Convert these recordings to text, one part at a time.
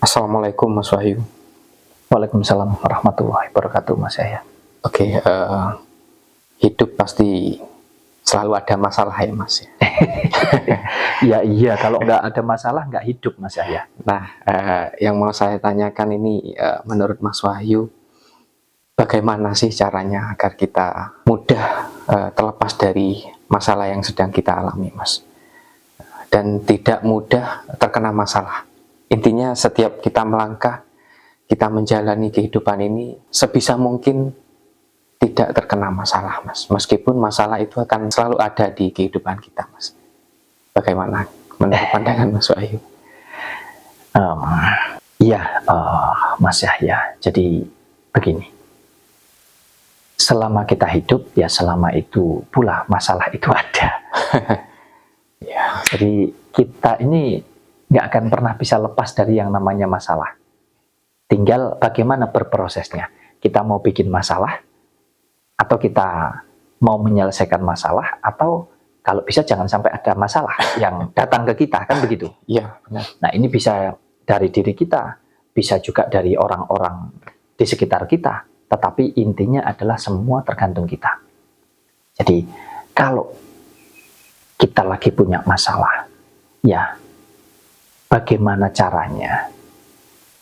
Assalamualaikum Mas Wahyu. Waalaikumsalam warahmatullahi wabarakatuh, Mas Yahya. Oke, hidup pasti selalu ada masalah ya Mas. Ya iya, kalau nggak ada masalah nggak hidup, Mas Yahya. Nah, yang mau saya tanyakan ini, menurut Mas Wahyu, bagaimana sih caranya agar kita mudah terlepas dari masalah yang sedang kita alami, Mas? Dan tidak mudah terkena masalah. Intinya setiap kita melangkah, kita menjalani kehidupan ini sebisa mungkin tidak terkena masalah, Mas. Meskipun masalah itu akan selalu ada di kehidupan kita, Mas. Bagaimana menurut pandangan Mas Wahyu? Mas Yahya. Jadi begini, selama kita hidup, ya selama itu pula masalah itu ada. Ya, jadi kita ini nggak akan pernah bisa lepas dari yang namanya masalah. Tinggal bagaimana berprosesnya. Kita mau bikin masalah, atau kita mau menyelesaikan masalah, atau kalau bisa jangan sampai ada masalah yang datang ke kita, kan begitu? Iya, benar. Nah, ini bisa dari diri kita, bisa juga dari orang-orang di sekitar kita, tetapi intinya adalah semua tergantung kita. Jadi, kalau kita lagi punya masalah, ya bagaimana caranya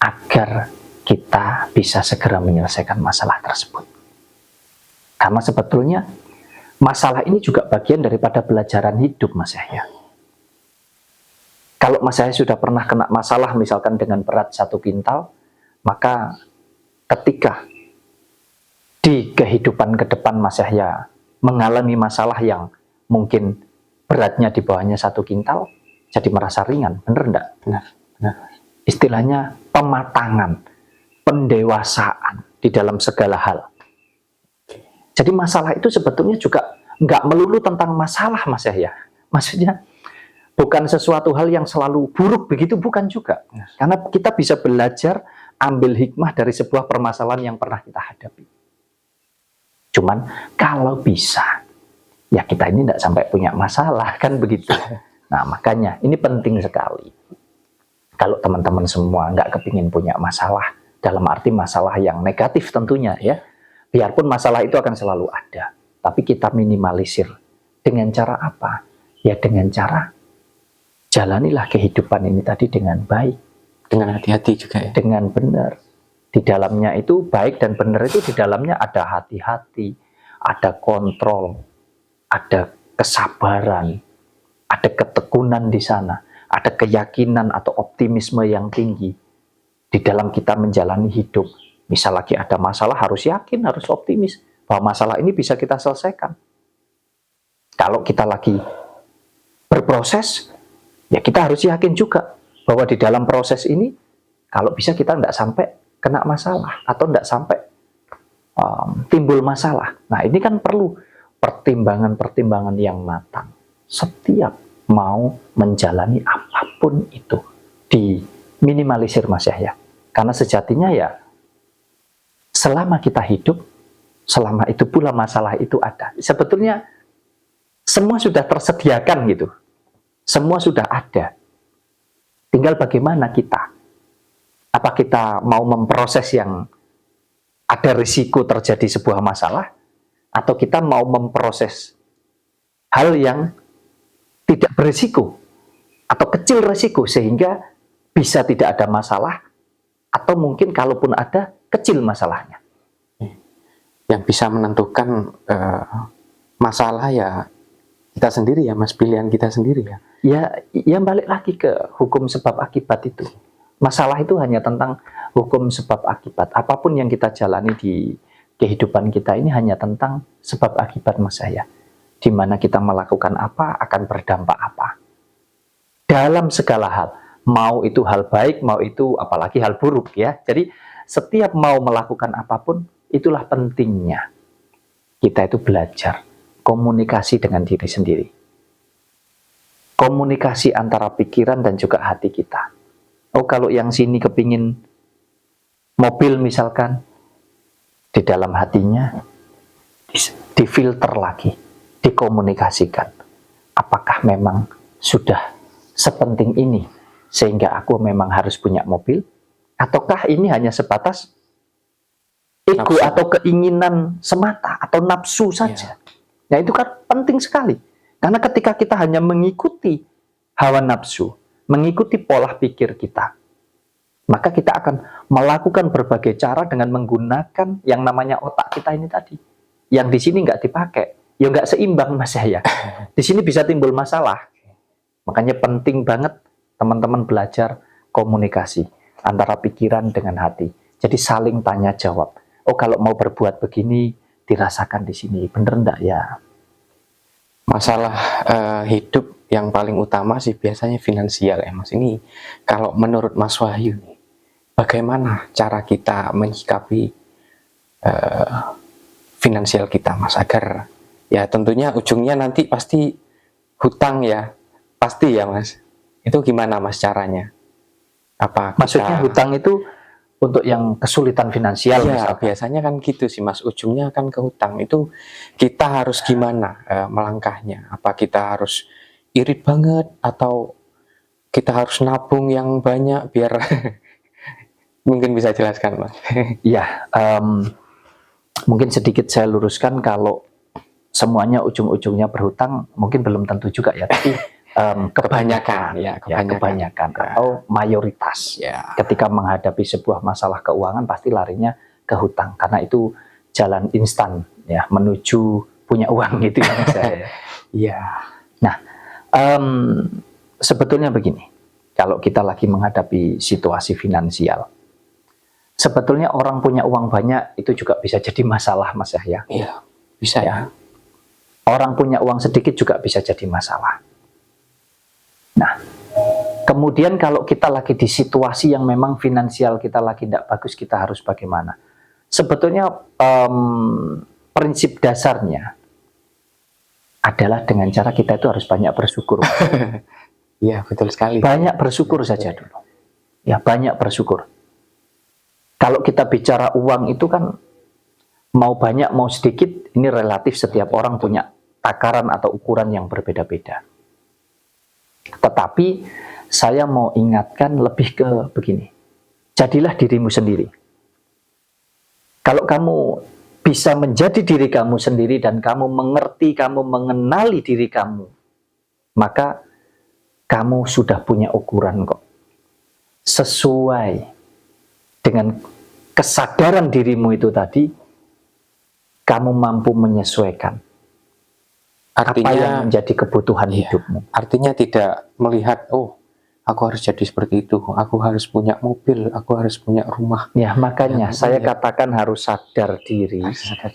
agar kita bisa segera menyelesaikan masalah tersebut. Karena sebetulnya masalah ini juga bagian daripada pelajaran hidup, Mas Yahya. Kalau Mas Yahya sudah pernah kena masalah misalkan dengan berat 1 kintal, maka ketika di kehidupan ke depan Mas Yahya mengalami masalah yang mungkin beratnya di bawahnya 1 kintal, jadi merasa ringan, benar enggak? Benar, benar. Istilahnya pematangan, pendewasaan di dalam segala hal. Jadi masalah itu sebetulnya juga nggak melulu tentang masalah, Mas Yahya. Maksudnya bukan sesuatu hal yang selalu buruk begitu, bukan juga. Karena kita bisa belajar ambil hikmah dari sebuah permasalahan yang pernah kita hadapi. Cuman kalau bisa, ya kita ini nggak sampai punya masalah, kan begitu. Nah makanya ini penting sekali. Kalau teman-teman semua nggak kepingin punya masalah, dalam arti masalah yang negatif tentunya ya, biarpun masalah itu akan selalu ada, tapi kita minimalisir. Dengan cara apa? Ya dengan cara jalanilah kehidupan ini tadi dengan baik. Dengan hati-hati juga ya? Dengan benar. Di dalamnya itu baik dan benar itu di dalamnya ada hati-hati, ada kontrol, ada kesabaran, ada ketekunan di sana, ada keyakinan atau optimisme yang tinggi di dalam kita menjalani hidup. Misal lagi ada masalah, harus yakin, harus optimis bahwa masalah ini bisa kita selesaikan. Kalau kita lagi berproses, ya kita harus yakin juga bahwa di dalam proses ini, kalau bisa kita tidak sampai kena masalah, atau tidak sampai timbul masalah. Nah ini kan perlu pertimbangan-pertimbangan yang matang. Setiap mau menjalani apapun itu, diminimalisir, Mas Yahya. Karena sejatinya ya, selama kita hidup, selama itu pula masalah itu ada. Sebetulnya semua sudah tersediakan gitu. Semua sudah ada. Tinggal bagaimana kita. Apa kita mau memproses yang ada risiko terjadi sebuah masalah, atau kita mau memproses hal yang tidak berisiko atau kecil risiko sehingga bisa tidak ada masalah, atau mungkin kalaupun ada, kecil masalahnya. Yang bisa menentukan masalah ya kita sendiri ya, Mas, pilihan kita sendiri ya. Ya balik lagi ke hukum sebab akibat itu. Masalah itu hanya tentang hukum sebab akibat. Apapun yang kita jalani di kehidupan kita ini hanya tentang sebab akibat, Mas Yahya. Di mana kita melakukan apa akan berdampak apa. Dalam segala hal, mau itu hal baik, mau itu apalagi hal buruk ya. Jadi setiap mau melakukan apapun, itulah pentingnya kita itu belajar komunikasi dengan diri sendiri. Komunikasi antara pikiran dan juga hati kita. Oh kalau yang sini kepingin mobil misalkan, di dalam hatinya difilter lagi, dikomunikasikan. Apakah memang sudah sepenting ini sehingga aku memang harus punya mobil, Ataukah ini hanya sebatas ego Nafsu. atau keinginan semata atau nafsu saja? Nah, itu kan penting sekali. Karena ketika kita hanya mengikuti hawa nafsu, mengikuti pola pikir kita, maka kita akan melakukan berbagai cara dengan menggunakan yang namanya otak kita ini tadi. Yang di sini nggak dipakai, ya nggak seimbang Mas Yahya. Di sini bisa timbul masalah. Makanya penting banget teman-teman belajar komunikasi antara pikiran dengan hati. Jadi saling tanya jawab. Oh, kalau mau berbuat begini dirasakan di sini, bener enggak ya? Masalah hidup yang paling utama sih biasanya finansial ya Mas. Ini kalau menurut Mas Wahyu nih, bagaimana cara kita menyikapi finansial kita Mas, agar ya tentunya ujungnya nanti pasti hutang ya, pasti ya Mas. Itu gimana Mas caranya? Apa Maksudnya hutang itu untuk yang kesulitan finansial ya, misalkan. biasanya kan gitu sih Mas, ujungnya kan ke hutang. Itu kita harus gimana melangkahnya? Apa kita harus irit banget atau kita harus nabung yang banyak biar mungkin bisa jelaskan Mas? Ya, mungkin sedikit saya luruskan, kalau semuanya ujung-ujungnya berhutang mungkin belum tentu juga ya, tapi kebanyakan kebanyakan. atau mayoritas Ya. ketika menghadapi sebuah masalah keuangan pasti larinya ke hutang, karena itu jalan instan ya menuju punya uang gitu ya Mas Yahya. Iya. Nah, sebetulnya begini, kalau kita lagi menghadapi situasi finansial, sebetulnya orang punya uang banyak itu juga bisa jadi masalah Mas Yahya. Iya, bisa ya. Orang punya uang sedikit juga bisa jadi masalah. Nah, kemudian kalau kita lagi di situasi yang memang finansial kita lagi tidak bagus, kita harus bagaimana? Sebetulnya prinsip dasarnya adalah dengan cara kita itu harus banyak bersyukur. Iya, betul sekali. Banyak bersyukur saja dulu. Ya, banyak bersyukur. Kalau kita bicara uang itu kan mau banyak mau sedikit, ini relatif, setiap orang punya takaran atau ukuran yang berbeda-beda. Tetapi saya mau ingatkan lebih ke begini. Jadilah dirimu sendiri. Kalau kamu bisa menjadi diri kamu sendiri dan kamu mengerti, kamu mengenali diri kamu, maka kamu sudah punya ukuran kok. Sesuai dengan kesadaran dirimu itu tadi, kamu mampu menyesuaikan apa yang menjadi kebutuhan hidupmu. Artinya tidak melihat, oh aku harus jadi seperti itu, aku harus punya mobil, aku harus punya rumah. Ya, makanya saya katakan harus sadar diri.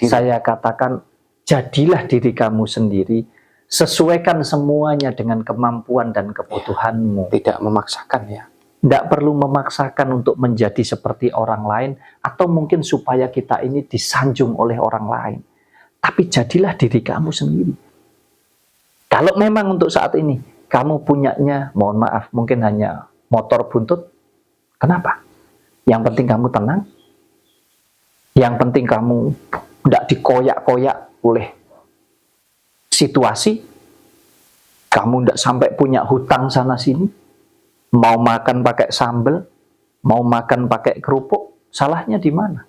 Saya katakan jadilah diri kamu sendiri, sesuaikan semuanya dengan kemampuan dan kebutuhanmu. Tidak memaksakan ya. Tidak perlu memaksakan untuk menjadi seperti orang lain, atau mungkin supaya kita ini disanjung oleh orang lain. Tapi jadilah diri kamu sendiri. Kalau memang untuk saat ini kamu punyanya, mohon maaf, mungkin hanya motor buntut, kenapa? Yang penting kamu tenang, yang penting kamu tidak dikoyak-koyak oleh situasi, kamu tidak sampai punya hutang sana sini, mau makan pakai sambal, mau makan pakai kerupuk, salahnya di mana?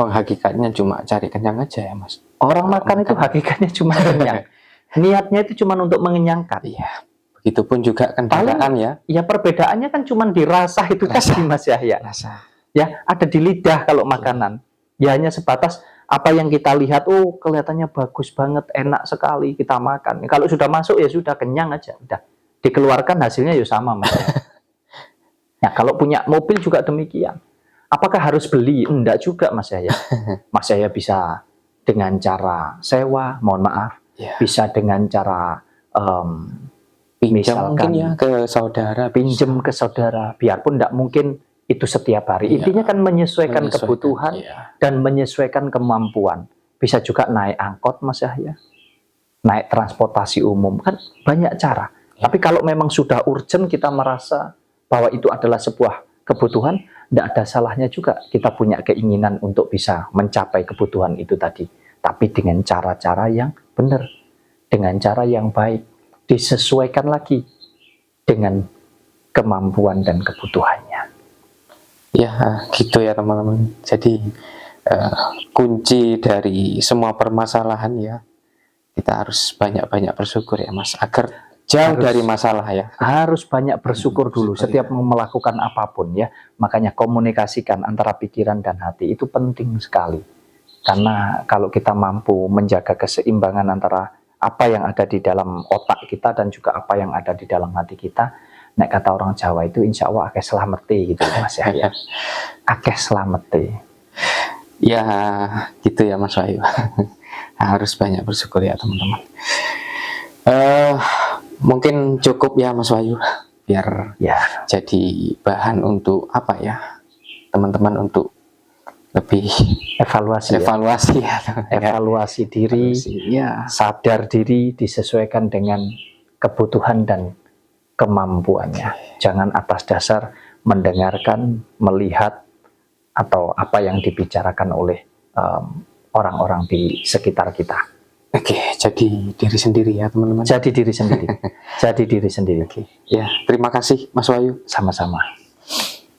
Oh, hakikatnya cuma cari kenyang aja ya Mas. Orang makan itu hakikatnya cuma kenyang. Niatnya itu cuma untuk mengenyangkan. Iya. Begitupun juga kendaraan ya. Ya perbedaannya kan cuma dirasa itu tadi Mas Yahya. Rasa. Ya, ada di lidah kalau makanan. Ya hanya sebatas apa yang kita lihat, oh kelihatannya bagus banget, enak sekali kita makan. Kalau sudah masuk ya sudah kenyang aja, udah. Dikeluarkan hasilnya ya sama Mas. Nah, kalau punya mobil juga demikian. Apakah harus beli? Enggak juga Mas Yahya. Mas Yahya bisa dengan cara sewa, mohon maaf. Bisa dengan cara pinjam mungkin misalkan ya ke saudara, pinjam ke saudara, biarpun tidak mungkin itu setiap hari. Intinya kan menyesuaikan kebutuhan dan menyesuaikan kemampuan. Bisa juga naik angkot Mas Yahya, naik transportasi umum, kan banyak cara. Tapi kalau memang sudah urgent, kita merasa bahwa itu adalah sebuah kebutuhan, tidak ada salahnya juga kita punya keinginan untuk bisa mencapai kebutuhan itu tadi. Tapi dengan cara-cara yang benar, dengan cara yang baik, disesuaikan lagi dengan kemampuan dan kebutuhannya. Ya, gitu ya teman-teman. Jadi kunci dari semua permasalahan ya, kita harus banyak-banyak bersyukur ya Mas, agar jauh Harus. dari masalah ya. Harus banyak bersyukur dulu Bersyukur, setiap ya. melakukan apapun ya. Makanya komunikasikan antara pikiran dan hati itu penting sekali. Karena kalau kita mampu menjaga keseimbangan antara apa yang ada di dalam otak kita dan juga apa yang ada di dalam hati kita, nek kata orang Jawa itu insya Allah akeh selamete gitu Mas ya. Akeh selamete. Ya, gitu ya Mas Wahyu. Harus banyak bersyukur ya teman-teman. Mungkin cukup ya Mas Wahyu, biar Ya, jadi bahan untuk apa ya, teman-teman, untuk lebih evaluasi ya. evaluasi ya. Evaluasi diri, Ya, sadar diri disesuaikan dengan kebutuhan dan kemampuannya. Jangan atas dasar mendengarkan, melihat, atau apa yang dibicarakan oleh orang-orang di sekitar kita. oke, jadi diri sendiri ya teman-teman. Jadi diri sendiri. Jadi diri sendiri. Ya, terima kasih Mas Wahyu. Sama-sama.